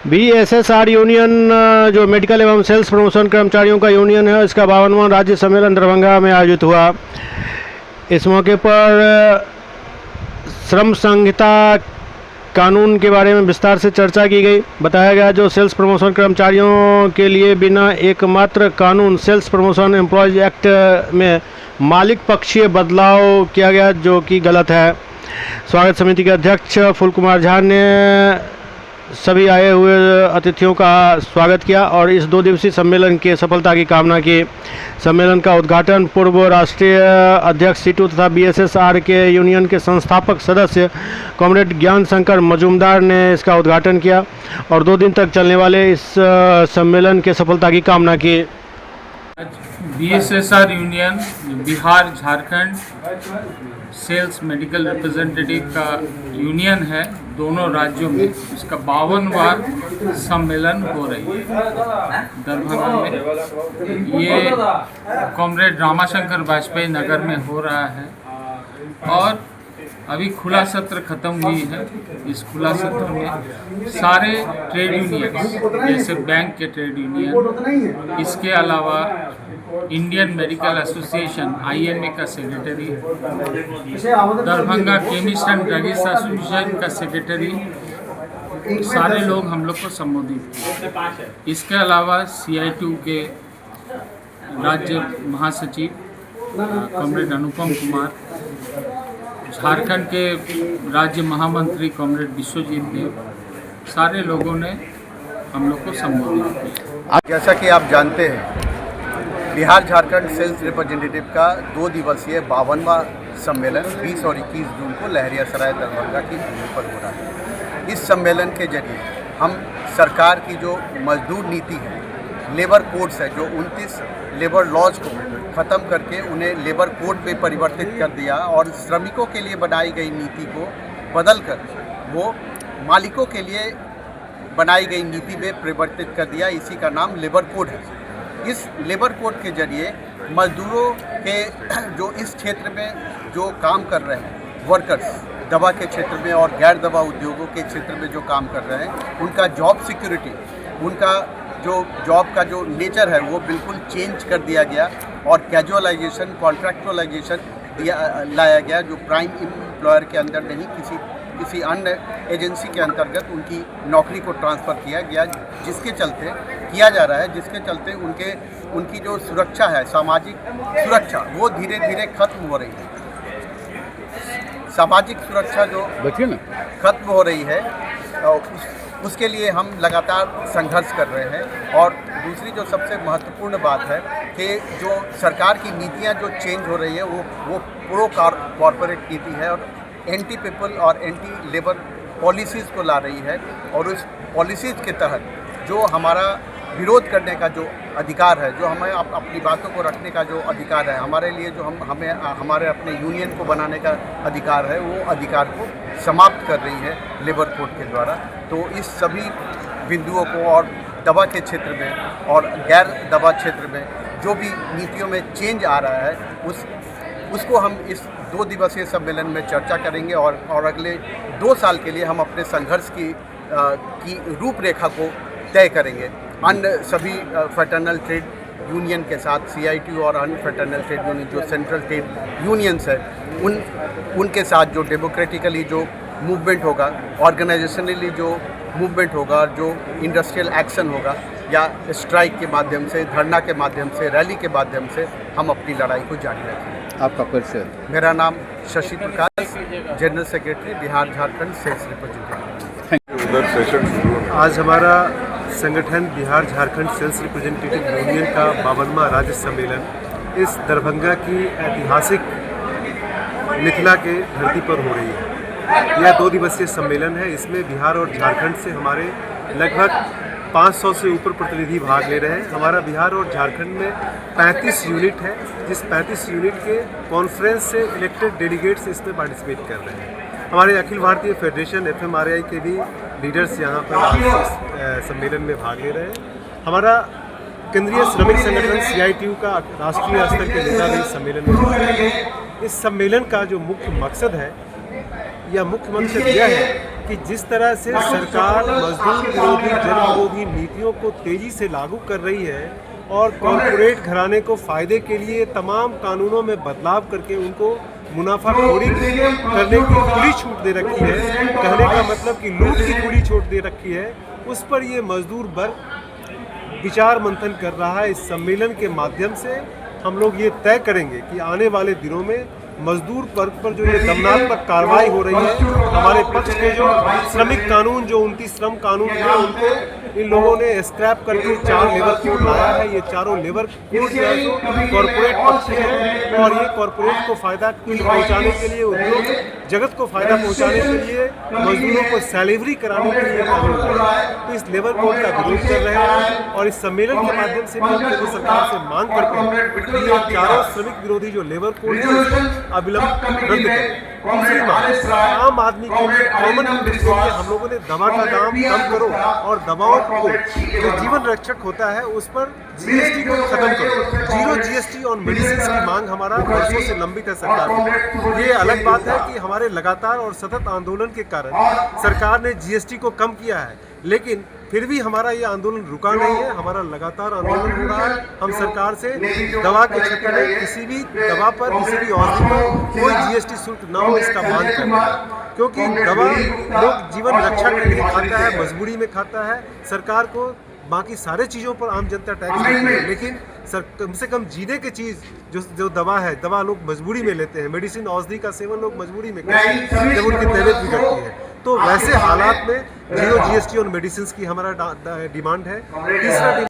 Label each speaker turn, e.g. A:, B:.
A: बीएसएसआर union जो medical एवं sales promotion कर्मचारियों का यूनियन है, इसका 52वां राज्य सम्मेलन दरभंगा में आयोजित हुआ। इस मौके पर श्रम संहिता कानून के बारे में विस्तार से चर्चा की गई। बताया गया जो सेल्स प्रमोशन कर्मचारियों के लिए बिना एकमात्र कानून सेल्स प्रमोशन एम्प्लॉयज एक्ट में मालिक पक्षीय बदलाव किया गया, जो कि गलत है। स्वागत समिति के अध्यक्ष फूल कुमार झा ने सभी आए हुए अतिथियों का स्वागत किया और इस 2 दिवसीय सम्मेलन की सफलता की कामना की। सम्मेलन का उद्घाटन पूर्व राष्ट्रीय अध्यक्ष सीटू तथा बीएसएसआर के यूनियन के संस्थापक सदस्य कॉमरेड ज्ञान शंकर मजूमदार ने इसका उद्घाटन किया और 2 दिन तक चलने वाले इस सम्मेलन के सफलता की कामना की।
B: BSSR union Bihar Jharkhand sales medical representative का यूनियन है, दोनों राज्यों में इसका 52वां सम्मेलन हो रही है दरभंगा में। ये कॉमरेड रामाशंकर वाजपेयी नगर में हो रहा है और अभी खुला सत्र खत्म हुई है। इस खुला सत्र में सारे ट्रेड यूनियन जैसे बैंक के ट्रेड यूनियन, इसके अलावा इंडियन मेडिकल एसोसिएशन IMA का secretary, Darbhanga chemist and druggist association का सेक्रेटरी, सारे लोग हम लोग को संबोधित किए। इसके अलावा CI2 के राज्य महासचिव कॉमरेड अनुपम कुमार, झारखंड के राज्य महामंत्री कॉमरेड विश्वजीत देव, सारे लोगों ने हम लोग को संबोधित किया।
C: जैसा कि आप जानते हैं, बिहार झारखंड सेल्स रिप्रेजेंटेटिव का 2 दिवसीय 52वां सम्मेलन 20 और 21 जून को लहरियासराय दरभंगा की भूमि पर हो रहा है। इस सम्मेलन के जरिए हम सरकार की जो मजदूर नीति है, लेबर कोड्स है, जो 29 लेबर लॉज को ख़त्म करके उन्हें लेबर कोड में परिवर्तित कर दिया और श्रमिकों के लिए बनाई गई नीति को बदलकर वो मालिकों के लिए बनाई गई नीति में परिवर्तित कर दिया। इसी का नाम लेबर कोड है। इस लेबर कोड के जरिए मजदूरों के जो इस क्षेत्र में जो काम कर रहे हैं वर्कर्स, दवा के क्षेत्र में और गैर दवा उद्योगों के क्षेत्र में जो काम कर रहे हैं, उनका जॉब सिक्योरिटी, उनका जो जॉब का जो नेचर है वो बिल्कुल चेंज कर दिया गया और कैजुअलाइजेशन, कॉन्ट्रैक्चुअलाइजेशन लाया गया, जो प्राइम एम्प्लॉयर के अंदर नहीं किसी अन्य एजेंसी के अंतर्गत उनकी नौकरी को ट्रांसफ़र किया गया, जिसके चलते किया जा रहा है, जिसके चलते उनकी जो सुरक्षा है, सामाजिक सुरक्षा, वो धीरे धीरे खत्म हो रही है। सामाजिक सुरक्षा जो खत्म हो रही है उसके लिए हम लगातार संघर्ष कर रहे हैं। और दूसरी जो सबसे महत्वपूर्ण बात है कि जो सरकार की नीतियां जो चेंज हो रही है वो प्रो कॉर्पोरेट नीति है और एंटी पीपल और एंटी लेबर पॉलिसीज़ को ला रही है। और उस पॉलिसीज़ के तहत जो हमारा विरोध करने का जो अधिकार है, जो हमें अपनी बातों को रखने का जो अधिकार है, हमारे लिए जो हमें हमारे अपने यूनियन को बनाने का अधिकार है, वो अधिकार को समाप्त कर रही है लेबर कोड के द्वारा। तो इस सभी बिंदुओं को और दवा के क्षेत्र में और गैर दवा क्षेत्र में जो भी नीतियों में चेंज आ रहा है उसको हम इस 2 दिवसीय सम्मेलन में चर्चा करेंगे और अगले 2 साल के लिए हम अपने संघर्ष की रूपरेखा को तय करेंगे। अन्य सभी फेडरल ट्रेड यूनियन के साथ CI2 और अन्य फेडरल ट्रेड यूनियन जो सेंट्रल ट्रेड यूनियंस है उनके साथ जो डेमोक्रेटिकली जो मूवमेंट होगा, ऑर्गेनाइजेशनली जो मूवमेंट होगा, जो इंडस्ट्रियल एक्शन होगा या स्ट्राइक के माध्यम से, धरना के माध्यम से, रैली के माध्यम से हम अपनी लड़ाई को जारी रखेंगे।
D: आपका परिचय?
C: मेरा नाम Shashi Prakash, general secretary Bihar Jharkhand sales representative.
E: आज हमारा संगठन Bihar Jharkhand sales representative union का 52वां राज्य सम्मेलन इस दरभंगा की ऐतिहासिक मिथिला के धरती पर हो रही है। यह 2 दिवसीय सम्मेलन है। इसमें बिहार और झारखंड से हमारे लगभग 500 से ऊपर प्रतिनिधि भाग ले रहे हैं। हमारा बिहार और झारखंड में 35 यूनिट है, जिस 35 यूनिट के कॉन्फ्रेंस से इलेक्टेड डेलीगेट्स इसमें पार्टिसिपेट कर रहे हैं। हमारे अखिल भारतीय फेडरेशन FMRI के भी लीडर्स यहाँ पर सम्मेलन में भाग ले रहे हैं। हमारा केंद्रीय श्रमिक संगठन CI2 का राष्ट्रीय स्तर के नेता भी इस सम्मेलन में भाग ले रहे हैं। इस सम्मेलन का जो मुख्य मकसद है, यह मुख्य मकसद यह है कि जिस तरह से सरकार मजदूर विरोधी जन विरोधी नीतियों को तेजी से लागू कर रही है और कॉरपोरेट घराने को फायदे के लिए तमाम कानूनों में बदलाव करके उनको मुनाफाखोरी करने की खुली छूट दे रखी है, कहने का मतलब कि लूट की खुली छूट दे रखी है, उस पर ये मजदूर वर्ग विचार मंथन कर रहा है। इस सम्मेलन के माध्यम से हम लोग ये तय करेंगे कि आने वाले दिनों में मजदूर वर्ग पर जो ये दमनात्मक कार्रवाई हो रही है, हमारे पक्ष के जो श्रमिक कानून जो 29 श्रम कानून है उनको इन लोगों ने स्क्रैप करके 4 लेबर कोड लाया है। ये चारों लेबर कोड जो है कॉरपोरेट पक्ष के हैं और ये कॉरपोरेट को फायदा पहुंचाने के लिए, उद्योग जगत को फायदा पहुंचाने के लिए, मजदूरों को सैलरी कराने के लिए कानून है। तो इस लेबर कोड का विरोध कर रहे हैं और इस सम्मेलन के माध्यम से भी केंद्र सरकार से मांग करते हैं कि ये चारों श्रमिक विरोधी जो लेबर कोड है अविलंब रद्द करें। दूसरी बात, आम आदमी के लिए, कॉमन पीपल के लिए हम लोगों ने दवा का दाम कम करो और दवाओं को जो जीवन रक्षक होता है उस पर जीएसटी को खत्म करो। जीरो जीएसटी ऑन मेडिसिन की मांग हमारा वर्षों से लंबित है सरकार की। ये अलग बात है कि हमारे लगातार और सतत आंदोलन के कारण सरकार ने जीएसटी को कम किया है, लेकिन फिर भी हमारा ये आंदोलन रुका नहीं है। हमारा लगातार आंदोलन हो रहा है। हम सरकार से दवा के क्षेत्र में किसी भी दवा पर, किसी भी औषधि पर कोई जीएसटी शुल्क न हो इसका मांग कर रहे हैं, क्योंकि दवा लोग जीवन रक्षा के लिए खाता है, मजबूरी में खाता है। सरकार को बाकी सारे चीज़ों पर आम जनता टैक्स देती है, लेकिन कम से कम जीने की चीज़ जो दवा है, दवा लोग मजबूरी में लेते हैं। मेडिसिन औषधि का सेवन लोग मजबूरी में करते हैं जब उनकी तबीयत बिगड़ती है। तो वैसे हालात में जीरो जीएसटी ऑन मेडिसिन की हमारा डिमांड है। तीसरा